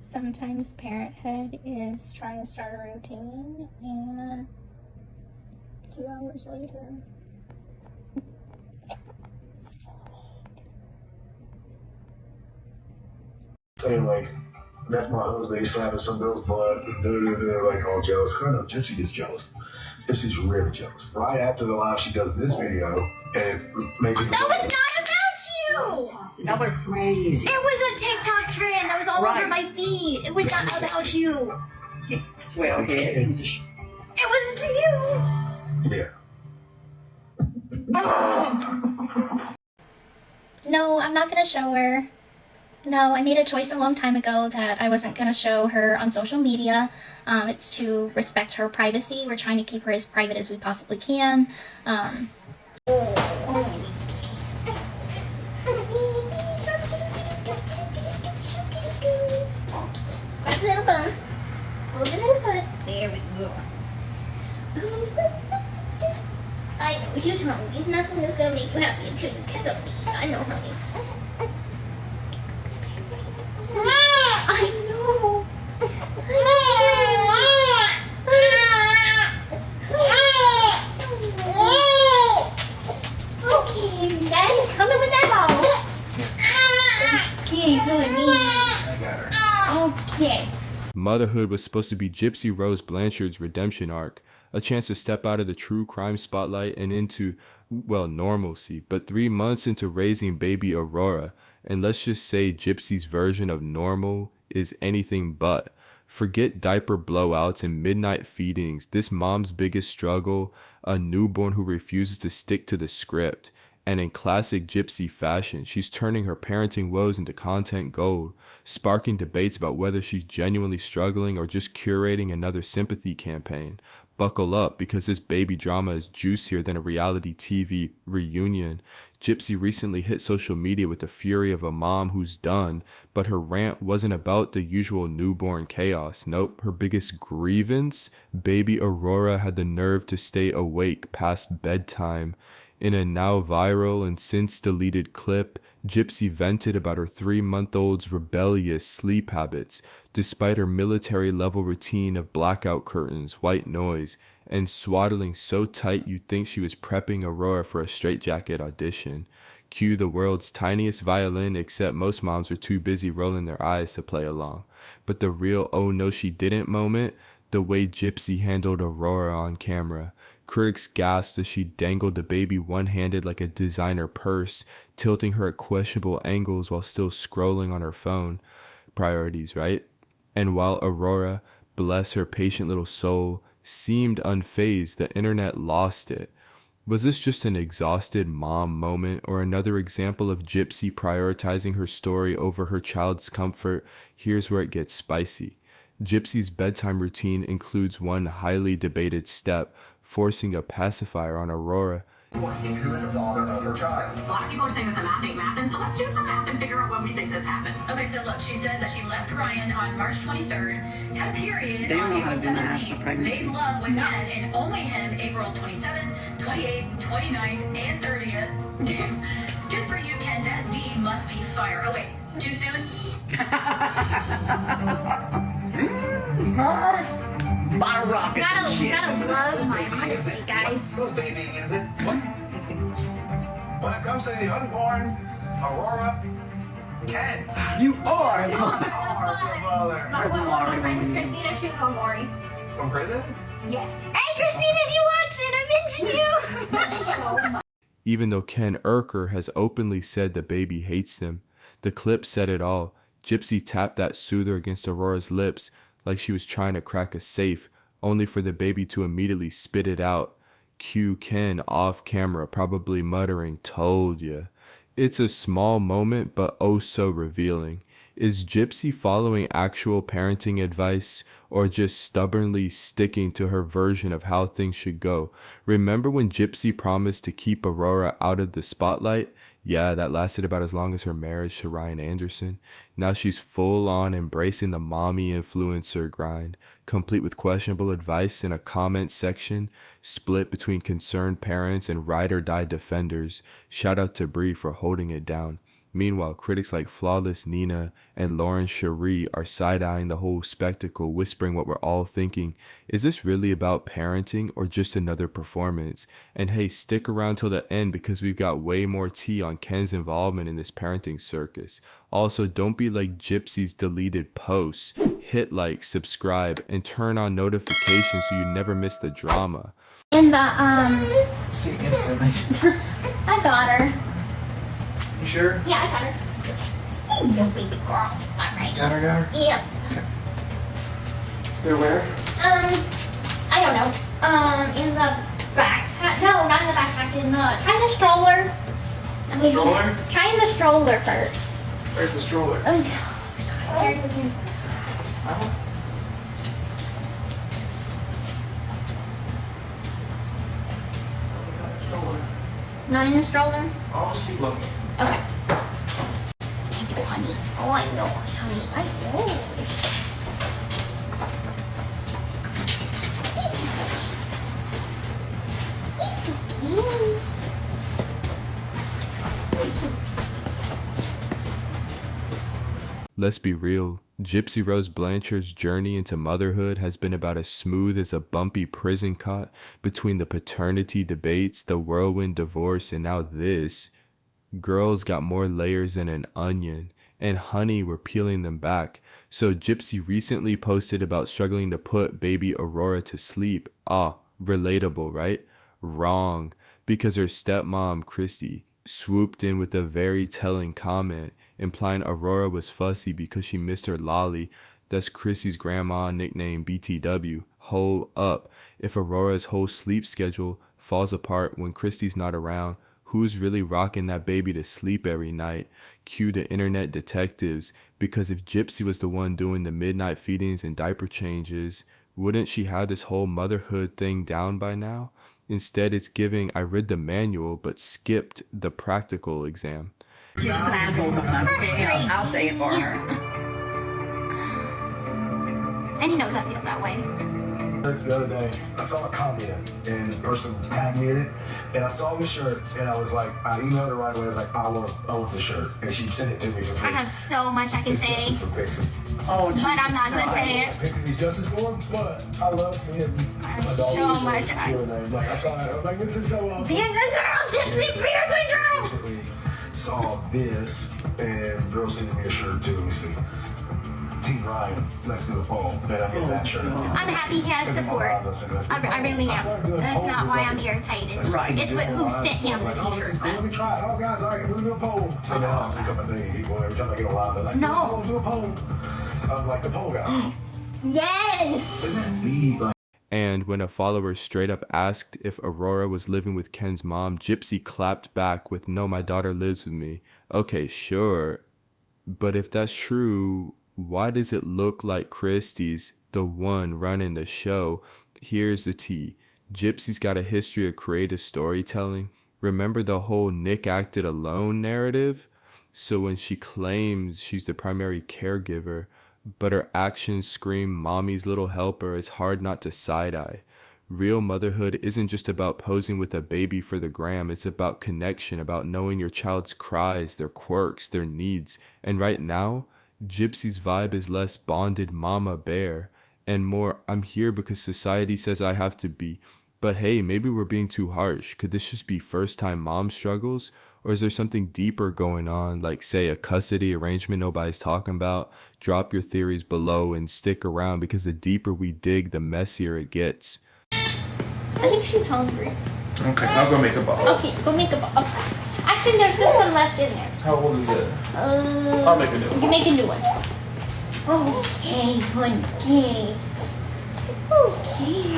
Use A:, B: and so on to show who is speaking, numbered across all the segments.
A: Sometimes parenthood is trying to start a routine, and 2 hours later, still awake.
B: Saying like, that's my husband, he's slapping some girl's butt, like all jealous. Cause I know Gypsy gets jealous. Gypsy's really jealous. Right after the live, she does this video, and it made me.
A: That was not about you!
C: That was crazy.
A: It was a TikTok trend that was all over my feed. It was not about you.
C: Swear, okay.
A: It wasn't to you.
B: Yeah.
A: No, I'm not gonna show her. No, I made a choice a long time ago that I wasn't gonna show her on social media. It's to respect her privacy. We're trying to keep her as private as we possibly can. Grab the little bun. Pull the little foot. There we go. I know you're hungry. Nothing is gonna make you happy until you kiss on me. I know, honey. I know. Okay, Daddy's coming with that ball. Okay, so it means. Okay.
D: Motherhood was supposed to be Gypsy Rose Blanchard's redemption arc, a chance to step out of the true crime spotlight and into, well, normalcy. But 3 months into raising baby Aurora, and let's just say Gypsy's version of normal is anything but. Forget diaper blowouts and midnight feedings. This mom's biggest struggle, a newborn who refuses to stick to the script. And in classic Gypsy fashion, she's turning her parenting woes into content gold, sparking debates about whether she's genuinely struggling or just curating another sympathy campaign. Buckle up, because this baby drama is juicier than a reality TV reunion. Gypsy recently hit social media with the fury of a mom who's done, but her rant wasn't about the usual newborn chaos. Nope, her biggest grievance? Baby Aurora had the nerve to stay awake past bedtime. In a now viral and since deleted clip, Gypsy vented about her 3-month-old's rebellious sleep habits, despite her military-level routine of blackout curtains, white noise, and swaddling so tight you'd think she was prepping Aurora for a straitjacket audition. Cue the world's tiniest violin, except most moms were too busy rolling their eyes to play along. But the real oh no she didn't moment, the way Gypsy handled Aurora on camera. Critics gasped as she dangled the baby one-handed like a designer purse, tilting her at questionable angles while still scrolling on her phone. Priorities, right? And while Aurora, bless her patient little soul, seemed unfazed, the internet lost it. Was this just an exhausted mom moment or another example of Gypsy prioritizing her story over her child's comfort? Here's where it gets spicy. Gypsy's bedtime routine includes one highly debated step, forcing a pacifier on Aurora.
E: Who is the father of her child?
F: A lot of people are saying that the math ain't mathing, so let's do some math and figure out when we think this happened. Okay, so look, she said that she left Ryan on March 23rd, had a period on April 17th, made love with Ken and only him April 27th, 28th, 29th, and 30th. Damn. Good for you, Ken. That D must be fire. Oh, wait. Too soon?
C: Bottle rocket.
A: Gotta love my honesty, guys.
E: Whose baby is it? What? When it comes to the unborn, Aurora can.
C: You are the
E: Our mother.
C: Where's Maury?
A: Christina, she's from Maury.
E: From prison?
A: Yes. Hey, Christina, if you watch it, I mentioned you.
D: Even though Ken Urker has openly said the baby hates him, the clip said it all. Gypsy tapped that soother against Aurora's lips like she was trying to crack a safe, only for the baby to immediately spit it out. Cue Ken off camera, probably muttering, "Told ya." It's a small moment, but oh so revealing. Is Gypsy following actual parenting advice or just stubbornly sticking to her version of how things should go? Remember when Gypsy promised to keep Aurora out of the spotlight? Yeah, that lasted about as long as her marriage to Ryan Anderson. Now she's full on embracing the mommy influencer grind, complete with questionable advice in a comment section, split between concerned parents and ride or die defenders. Shout out to Bree for holding it down. Meanwhile, critics like Flawless Nina and Lauren Cherie are side-eyeing the whole spectacle, whispering what we're all thinking. Is this really about parenting or just another performance? And hey, stick around till the end because we've got way more tea on Ken's involvement in this parenting circus. Also, don't be like Gypsy's deleted posts. Hit like, subscribe, and turn on notifications so you never miss the drama.
A: In the,
G: See instantly.
A: I got her.
G: You sure?
A: Yeah, I got her. You no baby girl. Alright.
G: Got her?
A: Yep.
G: They're where?
A: I don't know. In the backpack. No, not in the backpack. In the, try the stroller. I mean,
G: Stroller?
A: Try in the stroller first.
G: Where's the stroller?
A: Oh, my God. Seriously.
G: Stroller.
A: Not in the stroller?
G: I'll just keep looking.
A: Okay. Thank you, honey. Oh, I know, honey. I know.
D: Let's be real, Gypsy Rose Blanchard's journey into motherhood has been about as smooth as a bumpy prison cot between the paternity debates, the whirlwind divorce, and now this. Girls got more layers than an onion, and honey, we're peeling them back. So Gypsy recently posted about struggling to put baby Aurora to sleep. Ah, relatable, right? Wrong, because her stepmom, Christy, swooped in with a very telling comment, implying Aurora was fussy because she missed her lolly. That's Chrissy's grandma, nicknamed BTW. Hold up. If Aurora's whole sleep schedule falls apart when Christy's not around, who's really rocking that baby to sleep every night? Cue the internet detectives, because if Gypsy was the one doing the midnight feedings and diaper changes, wouldn't she have this whole motherhood thing down by now? Instead, it's giving I read the manual but skipped the practical exam.
C: He's just an asshole sometimes. Okay, I'll say it for her.
A: And he knows I feel that way.
B: The other day, I saw a comment and the person tagged me in it, and I saw the shirt, and I was like, I emailed her right away. I was like, I want the shirt, and she sent it to me for free.
A: I have so much I can say,
B: For Pixie.
C: Oh, Jesus
A: but I'm not going to say it.
B: Pixie needs justice for him, but I love seeing my dog.
A: So much.
B: Like, I saw it, I was like, this is so awesome.
A: Be a good girl, Gypsy, be a good girl.
B: Recently saw this, and girl sent me a shirt too. Let me see. Team Ryan, let's do a poll. And I get that shirt.
A: I'm happy he has support. I really am. That's not why I'm irritated.
C: Right.
A: It's what who sent him the t-shirt.
B: Let me try it. Oh, guys, all right, we're going to do a poll. So now it's become a thing. People, every time I get a live, they're like,
A: No.
B: do a poll. I'm like the poll guy.
A: Yes.
B: Isn't that me? Like,
D: And when a follower straight up asked if Aurora was living with Ken's mom, Gypsy clapped back with, no, my daughter lives with me. Okay, sure. But if that's true, why does it look like Christy's the one running the show? Here's the tea. Gypsy's got a history of creative storytelling. Remember the whole Nick acted alone narrative? So when she claims she's the primary caregiver, but her actions scream mommy's little helper, it's hard not to side-eye. Real motherhood isn't just about posing with a baby for the gram. It's about connection, about knowing your child's cries, their quirks, their needs. And right now, Gypsy's vibe is less bonded mama bear and more I'm here because society says I have to be. But hey, maybe we're being too harsh. Could this just be first-time mom struggles? Or is there something deeper going on, like say a custody arrangement nobody's talking about? Drop your theories below and stick around, because the deeper we dig, the messier it gets.
A: I think she's hungry.
G: Okay, I'll go make a ball.
A: Okay, go make a ball. Actually, there's still some left in there.
G: How old is it? I'll make a new one.
A: You make a new one. Okay, okay. Okay.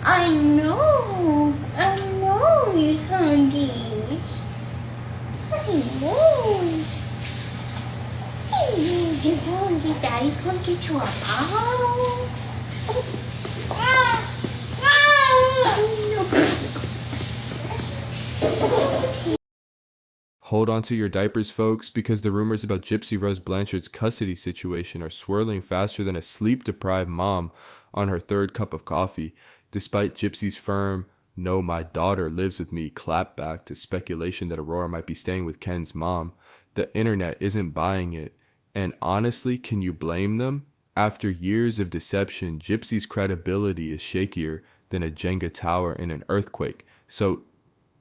A: I know he's hungry. I know. You're hungry, Daddy. Come get you a ball.
D: Hold on to your diapers, folks, because the rumors about Gypsy Rose Blanchard's custody situation are swirling faster than a sleep-deprived mom on her third cup of coffee. Despite Gypsy's firm, "No, my daughter lives with me" clap back to speculation that Aurora might be staying with Ken's mom. The internet isn't buying it. And honestly, can you blame them? After years of deception, Gypsy's credibility is shakier than a Jenga tower in an earthquake. So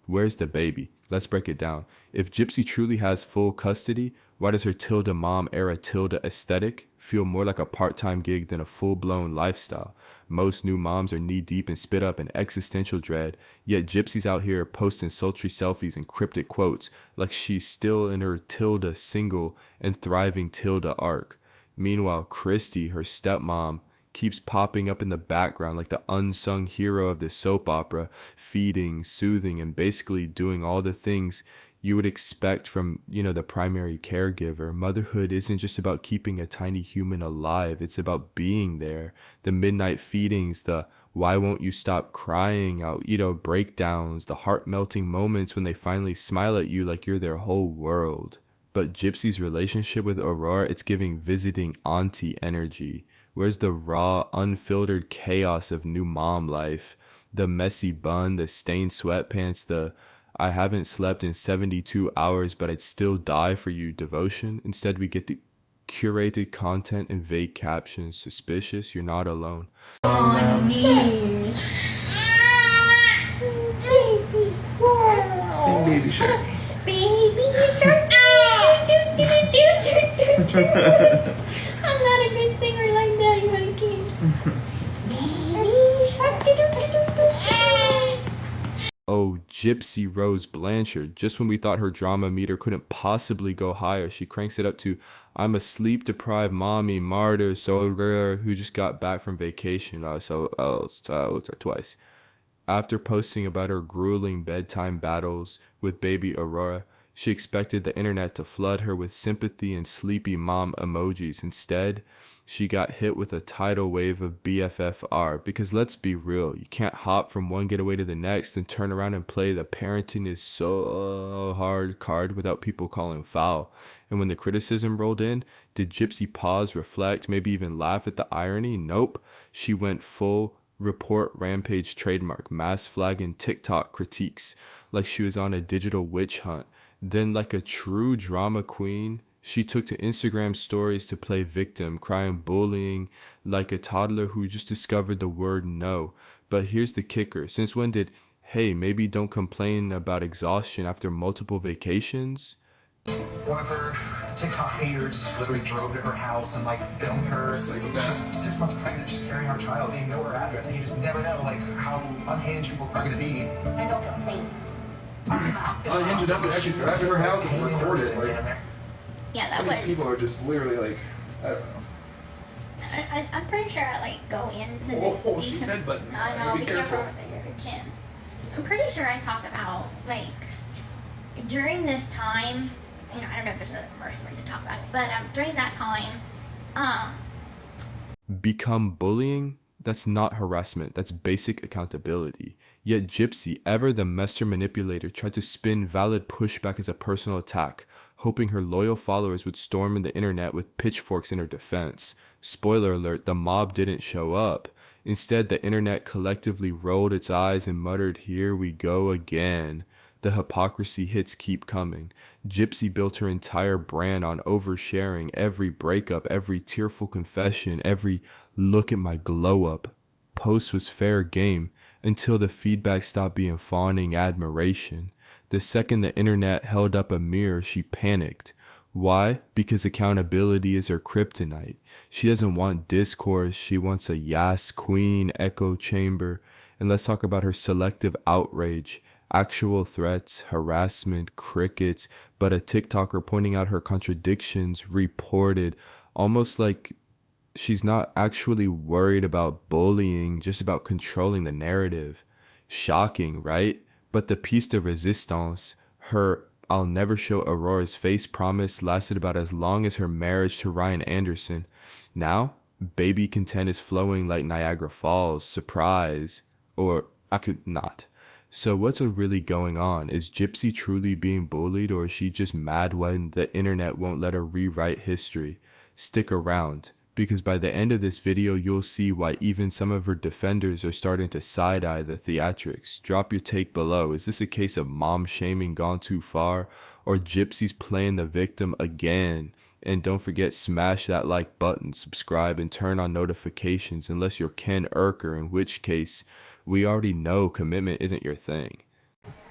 D: where's the baby? Let's break it down. If Gypsy truly has full custody, why does her Tilda mom era Tilda aesthetic feel more like a part-time gig than a full-blown lifestyle? Most new moms are knee-deep in spit up and existential dread, yet Gypsy's out here posting sultry selfies and cryptic quotes like she's still in her Tilda single and thriving Tilda arc. Meanwhile, Christy, her stepmom, keeps popping up in the background like the unsung hero of the soap opera, feeding, soothing, and basically doing all the things you would expect from, the primary caregiver. Motherhood isn't just about keeping a tiny human alive. It's about being there. The midnight feedings, the "why won't you stop crying" out, breakdowns, the heart-melting moments when they finally smile at you like you're their whole world. But Gypsy's relationship with Aurora, it's giving visiting auntie energy. Where's the raw, unfiltered chaos of new mom life? The messy bun, the stained sweatpants, the "I haven't slept in 72 hours but I'd still die for you" devotion. Instead, we get the curated content and vague captions. Suspicious, you're not alone.
G: Sing Baby Shark.
A: Baby shark. I'm not a good singer like that, you know, kids. Baby shark.
D: Oh, Gypsy Rose Blanchard. Just when we thought her drama meter couldn't possibly go higher, she cranks it up to "I'm a sleep-deprived mommy martyr who just got back from vacation." Twice. After posting about her grueling bedtime battles with baby Aurora, she expected the internet to flood her with sympathy and sleepy mom emojis. Instead, she got hit with a tidal wave of BFFR, because let's be real, you can't hop from one getaway to the next and turn around and play the parenting is so hard card without people calling foul. And when the criticism rolled in, did Gypsy pause, reflect, maybe even laugh at the irony? Nope. She went full report rampage trademark, mass flagging TikTok critiques like she was on a digital witch hunt. Then, like a true drama queen, she took to Instagram stories to play victim, crying bullying like a toddler who just discovered the word no. But here's the kicker. Since when did, "Hey, maybe don't complain about exhaustion after multiple vacations"?
E: One of her TikTok haters literally drove to her house and filmed her. She's 6 months pregnant, she's carrying our child, they know her address, and you just never know how unhinged people are gonna be.
H: I don't feel safe.
G: Unhinged enough to actually drive to her house and record it.
A: Yeah, that
G: These
A: was.
G: people are just literally I don't know.
A: I'm pretty sure I go into the.
G: Oh, she's headbutting.
A: I know,
G: Be
A: be careful
G: careful.
A: with your chin. I'm pretty sure I talk about during this time. I don't know if there's a commercial break to talk about it, but during that time,
D: Become bullying? That's not harassment, that's basic accountability. Yet Gypsy, ever the master manipulator, tried to spin valid pushback as a personal attack, hoping her loyal followers would storm in the internet with pitchforks in her defense. Spoiler alert, the mob didn't show up. Instead, the internet collectively rolled its eyes and muttered, "Here we go again." The hypocrisy hits keep coming. Gypsy built her entire brand on oversharing. Every breakup, every tearful confession, every "look at my glow up" post was fair game until the feedback stopped being fawning admiration. The second the internet held up a mirror, she panicked. Why? Because accountability is her kryptonite. She doesn't want discourse, she wants a Yas Queen echo chamber. And let's talk about her selective outrage. Actual threats, harassment, crickets, but a TikToker pointing out her contradictions, reported, almost like she's not actually worried about bullying, just about controlling the narrative. Shocking, right? But the piece de resistance, her "I'll never show Aurora's face" promise, lasted about as long as her marriage to Ryan Anderson. Now, baby content is flowing like Niagara Falls. Surprise. Or I could not. So what's really going on? Is Gypsy truly being bullied, or is she just mad when the internet won't let her rewrite history? Stick around, because by the end of this video, you'll see why even some of her defenders are starting to side-eye the theatrics. Drop your take below. Is this a case of mom shaming gone too far, or Gypsy's playing the victim again? And don't forget, smash that like button, subscribe, and turn on notifications unless you're Ken Urker, in which case we already know commitment isn't your thing.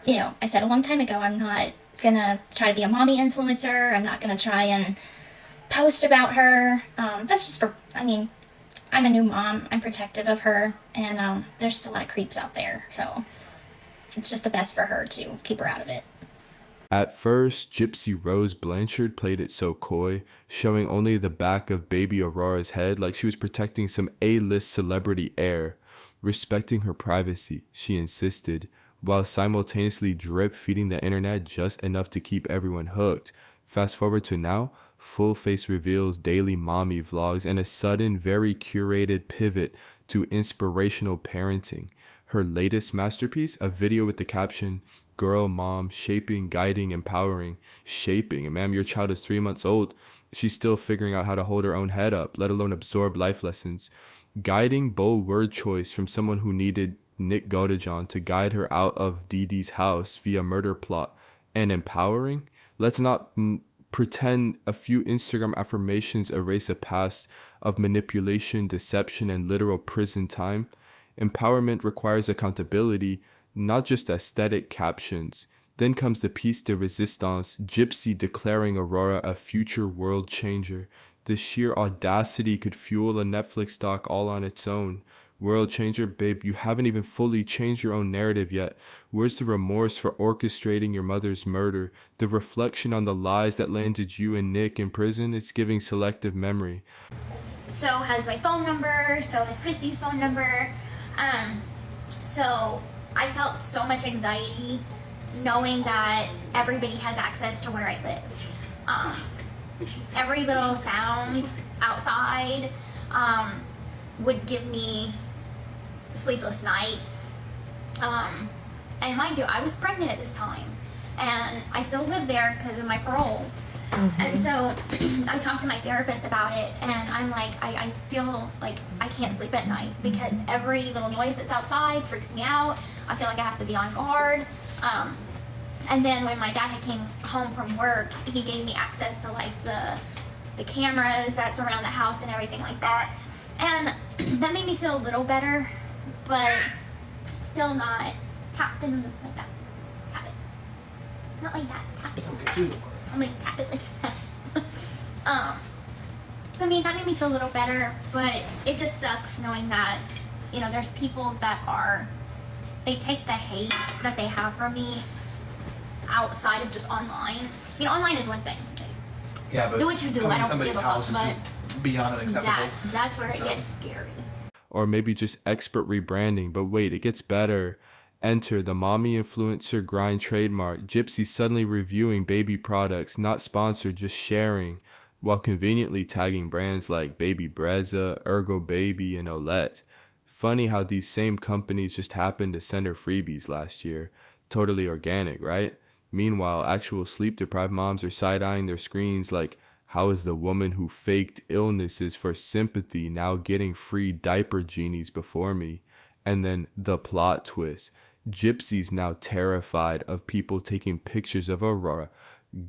A: You know, I said a long time ago, I'm not gonna try to be a mommy influencer. I'm not gonna try and post about her. That's just for, I mean, I'm a new mom. I'm protective of her, and there's just a lot of creeps out there. So it's just the best for her to keep her out of it.
D: At first, Gypsy Rose Blanchard played it so coy, showing only the back of baby Aurora's head like she was protecting some A-list celebrity heir. Respecting her privacy, she insisted, while simultaneously drip-feeding the internet just enough to keep everyone hooked. Fast forward to now, full face reveals, daily mommy vlogs, and a sudden, very curated pivot to inspirational parenting. Her latest masterpiece, a video with the caption, "Girl, Mom, Shaping, Guiding, Empowering." Shaping, and ma'am, your child is 3 months old. She's still figuring out how to hold her own head up, let alone absorb life lessons. Guiding, bold word choice from someone who needed Nick Godejohn to guide her out of Dee Dee's house via murder plot. And empowering? Let's not pretend a few Instagram affirmations erase a past of manipulation, deception, and literal prison time. Empowerment requires accountability, not just aesthetic captions. Then comes the piece de resistance, Gypsy declaring Aurora a future world changer. The sheer audacity could fuel a Netflix doc all on its own. World changer, babe, you haven't even fully changed your own narrative yet. Where's the remorse for orchestrating your mother's murder? The reflection on the lies that landed you and Nick in prison? It's giving selective memory.
A: So has my phone number, so has Christy's phone number. So I felt so much anxiety knowing that everybody has access to where I live. Every little sound outside would give me sleepless nights. And mind you, I was pregnant at this time, and I still live there because of my parole. And so I talked to my therapist about it, and I'm like, I feel like I can't sleep at night because every little noise that's outside freaks me out. I feel like I have to be on guard. And then when my dad came home from work, he gave me access to like the cameras that surround the house and everything like that. And that made me feel a little better, but still not. Tap them like that. Tap it. Not like that. Tap it. I'm like, tap it like that. So I mean, that made me feel a little better, but it just sucks knowing that, you know, there's people that they take the hate that they have for me outside of just online. You know, online is one thing.
E: Yeah, but
A: do what you do. I don't give a fuck,
E: is
A: but
E: just beyond unacceptable.
A: That's where it gets scary.
D: Or maybe just expert rebranding, but wait, it gets better. Enter the mommy influencer grind trademark. Gypsy suddenly reviewing baby products, not sponsored, just sharing, while conveniently tagging brands like Baby Brezza, Ergo Baby, and Olette. Funny how these same companies just happened to send her freebies last year. Totally organic, right? Meanwhile, actual sleep-deprived moms are side-eyeing their screens like, how is the woman who faked illnesses for sympathy now getting free diaper genies before me? And then the plot twist. Gypsy's now terrified of people taking pictures of Aurora.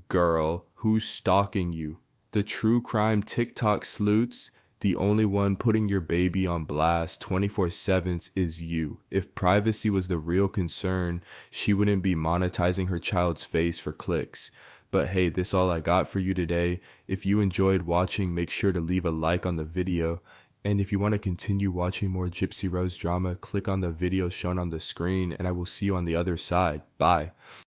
D: Girl, who's stalking you? The true crime TikTok sleuths? The only one putting your baby on blast 24/7 is you. If privacy was the real concern, she wouldn't be monetizing her child's face for clicks. But hey, this all I got for you today. If you enjoyed watching, make sure to leave a like on the video. And if you want to continue watching more Gypsy Rose drama, click on the video shown on the screen, and I will see you on the other side. Bye.